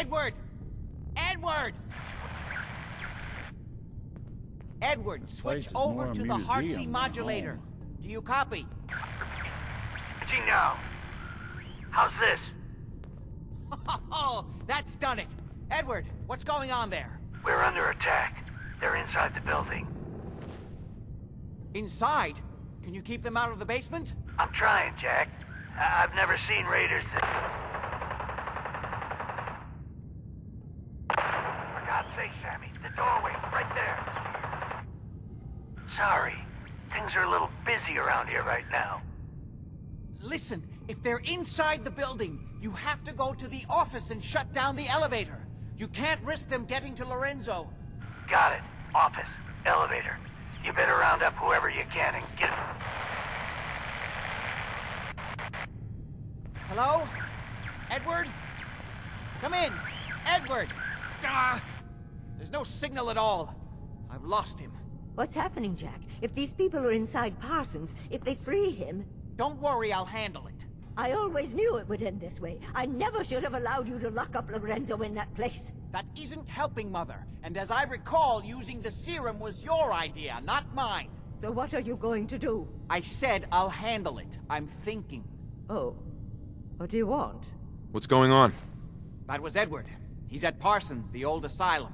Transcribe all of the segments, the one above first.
Edward! Edward! Edward, switch over to the Hartley modulator. Do you copy? Switching now. How's this? Oh, that's done it. Edward, what's going on there? We're under attack. They're inside the building. Inside? Can you keep them out of the basement? I'm trying, Jack. I've never seen raiders that... For God's sake, Sammy, the doorway, right there. Sorry. Things are a little busy around here right now. Listen, if they're inside the building, you have to go to the office and shut down the elevator. You can't risk them getting to Lorenzo. Got it. Office. Elevator. You better round up whoever you can and get... Hello? Edward? Come in! Edward! There's no signal at all. I've lost him. What's happening, Jack? If these people are inside Parsons, if they free him... Don't worry, I'll handle it. I always knew it would end this way. I never should have allowed you to lock up Lorenzo in that place. That isn't helping, Mother. And as I recall, using the serum was your idea, not mine. So what are you going to do? I said I'll handle it. I'm thinking. Oh. What do you want? What's going on? That was Edward. He's at Parsons, the old asylum.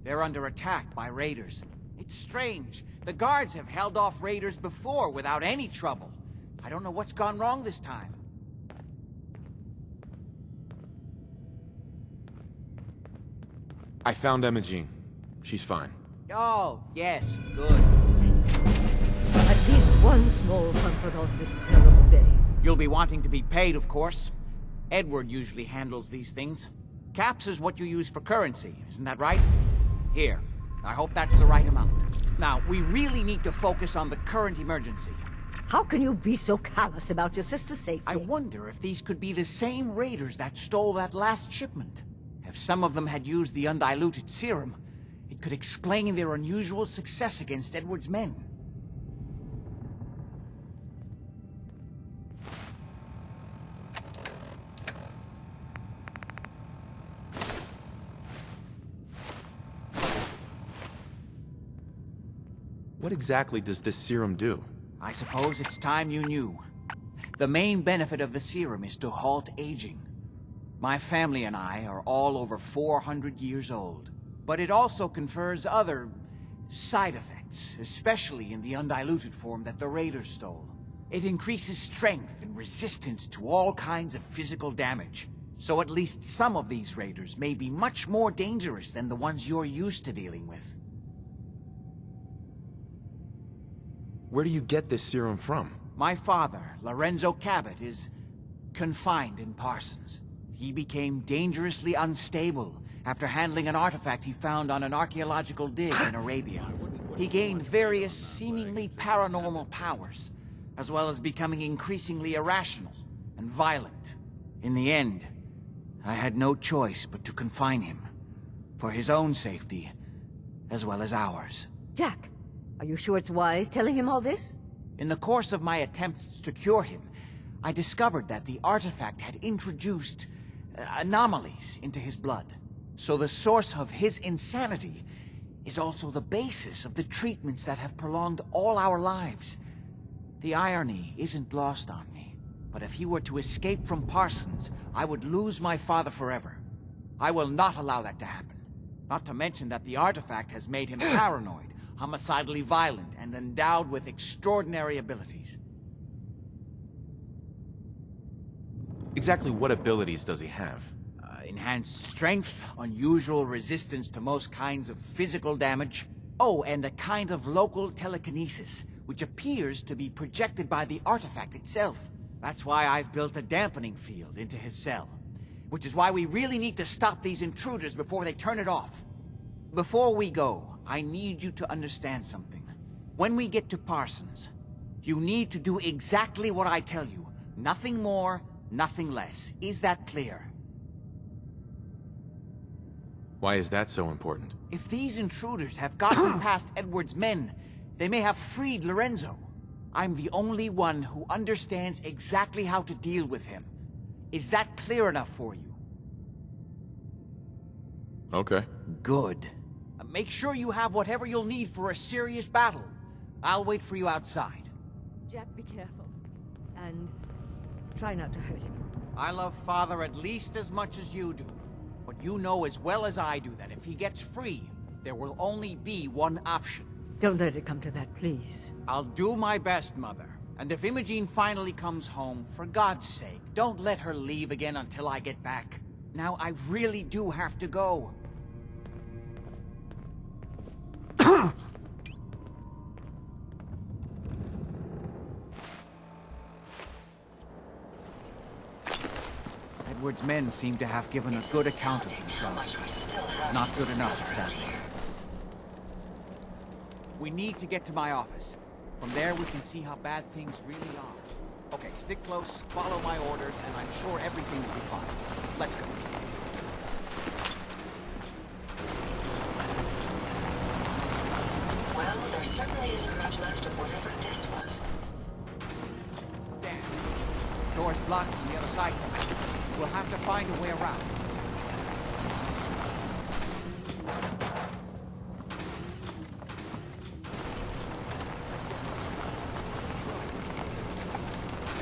They're under attack by raiders. It's strange. The guards have held off raiders before without any trouble. I don't know what's gone wrong this time. I found Imogene. She's fine. Oh, yes, good. At least one small comfort on this terrible day. You'll be wanting to be paid, of course. Edward usually handles these things. Caps is what you use for currency, isn't that right? Here. I hope that's the right amount. Now, we really need to focus on the current emergency. How can you be so callous about your sister's safety? I wonder if these could be the same raiders that stole that last shipment. If some of them had used the undiluted serum, it could explain their unusual success against Edward's men. What exactly does this serum do? I suppose it's time you knew. The main benefit of the serum is to halt aging. My family and I are all over 400 years old. But it also confers other side effects, especially in the undiluted form that the raiders stole. It increases strength and resistance to all kinds of physical damage. So at least some of these raiders may be much more dangerous than the ones you're used to dealing with. Where do you get this serum from? My father, Lorenzo Cabot, is confined in Parsons. He became dangerously unstable after handling an artifact he found on an archaeological dig in Arabia. He gained various seemingly paranormal powers, as well as becoming increasingly irrational and violent. In the end, I had no choice but to confine him, for his own safety, as well as ours. Jack, are you sure it's wise telling him all this? In the course of my attempts to cure him, I discovered that the artifact had introduced anomalies into his blood. So the source of his insanity is also the basis of the treatments that have prolonged all our lives. The irony isn't lost on me, but if he were to escape from Parsons, I would lose my father forever. I will not allow that to happen. Not to mention that the artifact has made him paranoid, homicidally violent, and endowed with extraordinary abilities. Exactly what abilities does he have? Enhanced strength, unusual resistance to most kinds of physical damage. Oh, and a kind of local telekinesis, which appears to be projected by the artifact itself. That's why I've built a dampening field into his cell. Which is why we really need to stop these intruders before they turn it off. Before we go, I need you to understand something. When we get to Parsons, you need to do exactly what I tell you. Nothing more, nothing less. Is that clear? Why is that so important? If these intruders have gotten past Edward's men, they may have freed Lorenzo. I'm the only one who understands exactly how to deal with him. Is that clear enough for you? Okay. Good. Make sure you have whatever you'll need for a serious battle. I'll wait for you outside. Jack, be careful. And try not to hurt him. I love Father at least as much as you do. But you know as well as I do that if he gets free, there will only be one option. Don't let it come to that, please. I'll do my best, Mother. And if Imogene finally comes home, for God's sake, don't let her leave again until I get back. Now, I really do have to go. Edward's men seem to have given a good account of themselves. Not good enough, sadly. We need to get to my office. From there, we can see how bad things really are. Okay, stick close, follow my orders, and I'm sure everything will be fine. Let's go. Well, there certainly isn't much left of whatever this was. Damn. Door's blocked from the other side somehow. We'll have to find a way around.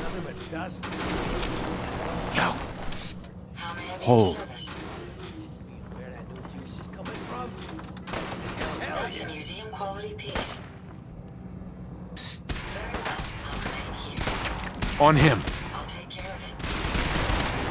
Nothing but dust. Yo, psst. How may I be of Hold. service? Where that new juice is coming from? That's a museum quality piece. Psst. Very well. I'll remain here. On him. I'll take care of it.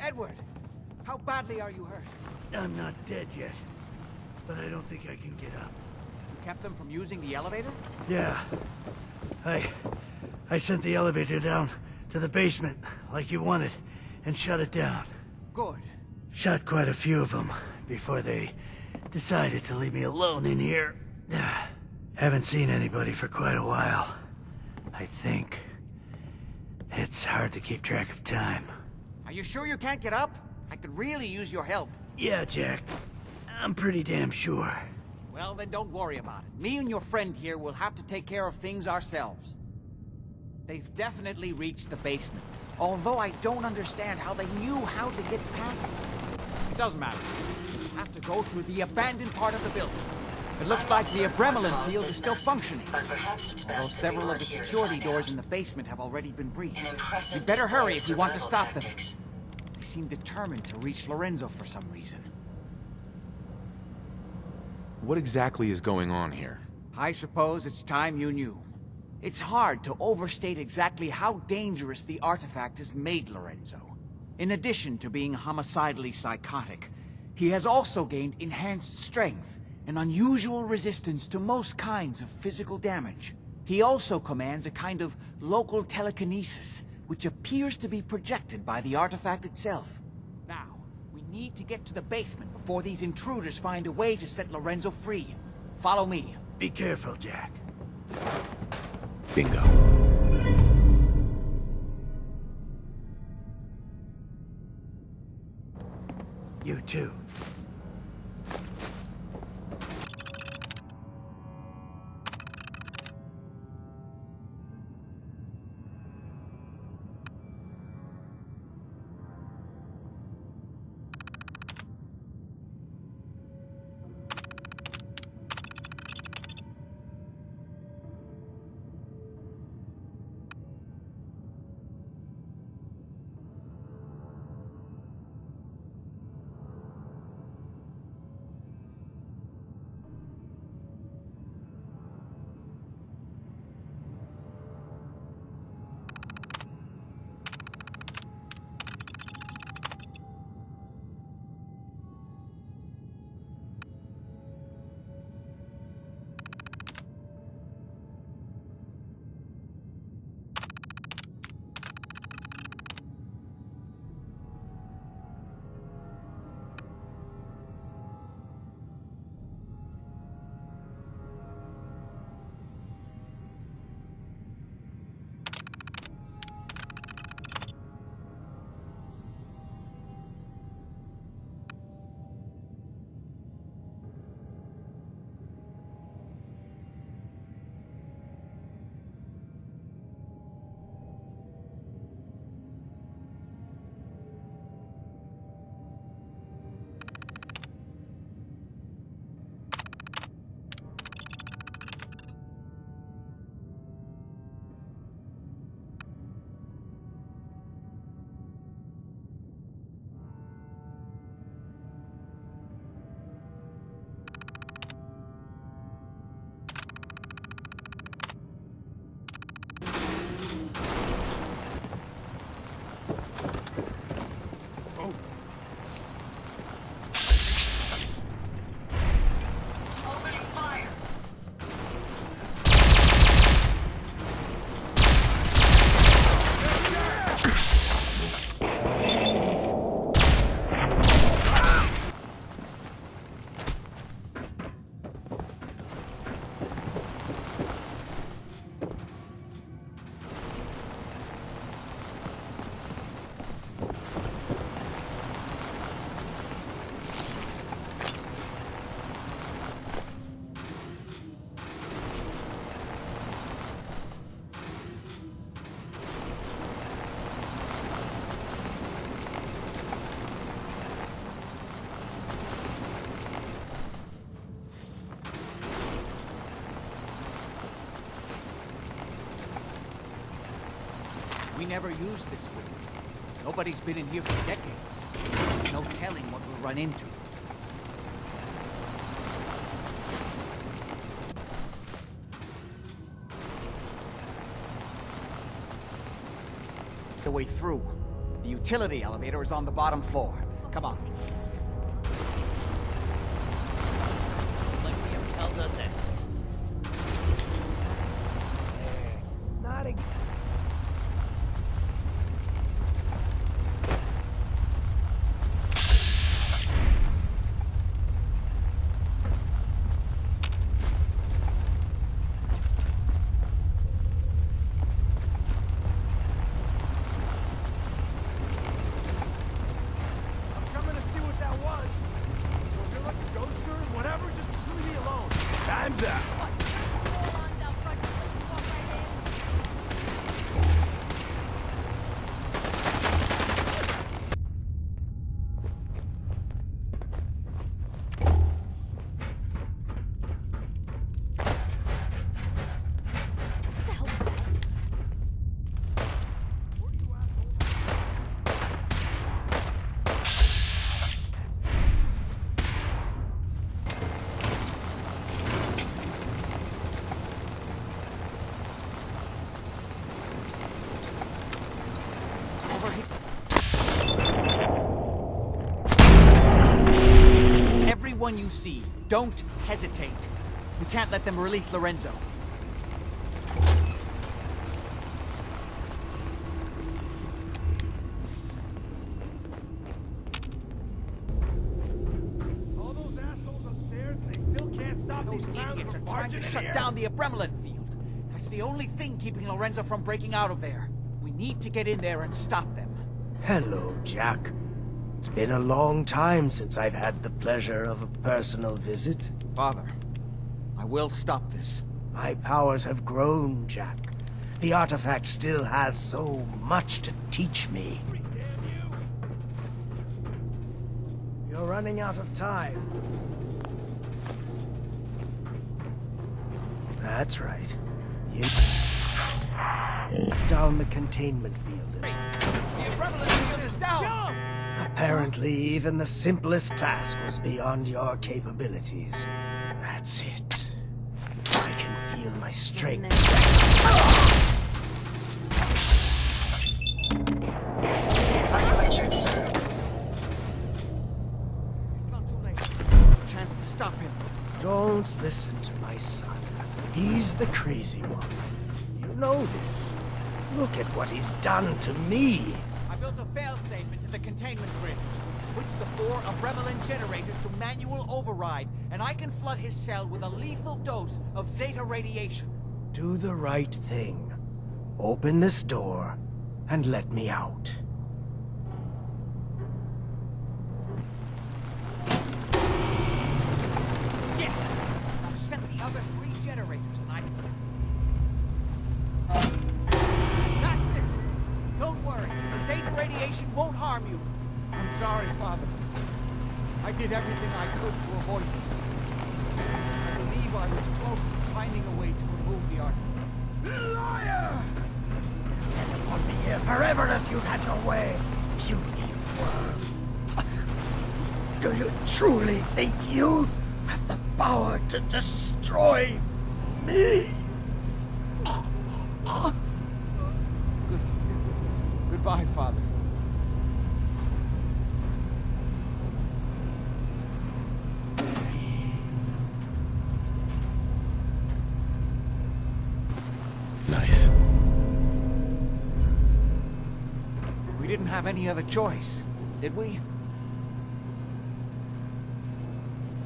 Edward! How badly are you hurt? I'm not dead yet, but I don't think I can get up. You kept them from using the elevator? Yeah. I sent the elevator down to the basement, like you wanted, and shut it down. Good. Shot quite a few of them before they decided to leave me alone in here. Haven't seen anybody for quite a while. I think. It's hard to keep track of time. Are you sure you can't get up? I could really use your help. Yeah, Jack. I'm pretty damn sure. Well, then don't worry about it. Me and your friend here will have to take care of things ourselves. They've definitely reached the basement, although I don't understand how they knew how to get past it. It doesn't matter. We'll have to go through the abandoned part of the building. It looks like the Adrenaline field is still functioning, But perhaps it's although best that several we of the work here to security find doors out. in the basement have already been An breached. impressive We'd better display hurry of if you want to survival stop them. tactics. They seem determined to reach Lorenzo for some reason. What exactly is going on here? I suppose it's time you knew. It's hard to overstate exactly how dangerous the artifact has made Lorenzo. In addition to being homicidally psychotic, he has also gained enhanced strength and unusual resistance to most kinds of physical damage. He also commands a kind of local telekinesis, which appears to be projected by the artifact itself. Now, we need to get to the basement before these intruders find a way to set Lorenzo free. Follow me. Be careful, Jack. Bingo. You too. We never used this window. Nobody's been in here for decades. There's no telling what we'll run into. The way through. The utility elevator is on the bottom floor. Come on. Like we have held us in. Not again. Everyone you see, don't hesitate. We can't let them release Lorenzo. All those assholes upstairs, they still can't stop Those these clowns idiots are from trying to barging in shut here. down the Abremelin field. That's the only thing keeping Lorenzo from breaking out of there. We need to get in there and stop them. Hello, Jack. It's been a long time since I've had the pleasure of a personal visit. Father, I will stop this. My powers have grown, Jack. The artifact still has so much to teach me. You're running out of time. That's right. You down the containment field. The Abremelin field is down! Apparently, even the simplest task was beyond your capabilities. That's it. I can feel my strength. Richard, sir. It's not too late. Chance to stop him. Don't listen to my son. He's the crazy one. You know this. Look at what he's done to me. I built a failsafe into the containment grid. Switched the 4 Abremelin generators to manual override, and I can flood his cell with a lethal dose of Zeta radiation. Do the right thing. Open this door and let me out. Yes! I've sent the other 3 generators, and I... That's it! Don't worry, the Zeta radiation won't harm you. I'm sorry, Father. I did everything I could to avoid this. I believe I was close to finding a way to remove the artifact. Liar! Put me here forever if you'd had your way. Puny worm. Do you truly think you have the power to destroy me? Goodbye, Father. Nice. We didn't have any other choice, did we?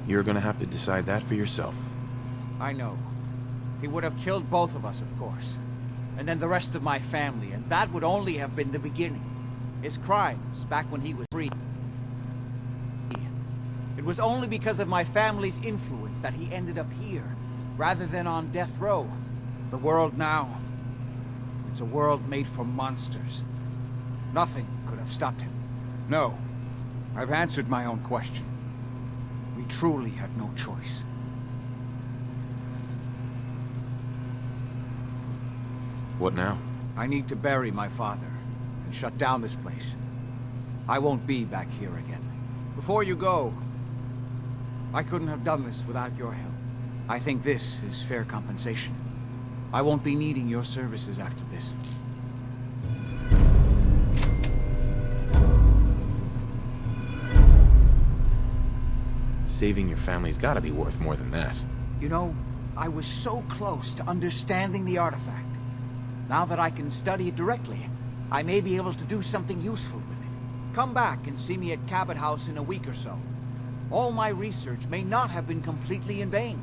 You're gonna have to decide that for yourself. I know. He would have killed both of us, of course. And then the rest of my family, and that would only have been the beginning. His crimes, back when he was free. It was only because of my family's influence that he ended up here, rather than on death row. The world now, it's a world made for monsters. Nothing could have stopped him. No, I've answered my own question. We truly had no choice. What now? I need to bury my father and shut down this place. I won't be back here again. Before you go, I couldn't have done this without your help. I think this is fair compensation. I won't be needing your services after this. Saving your family's gotta be worth more than that. You know, I was so close to understanding the artifact. Now that I can study it directly, I may be able to do something useful with it. Come back and see me at Cabot House in a week or so. All my research may not have been completely in vain.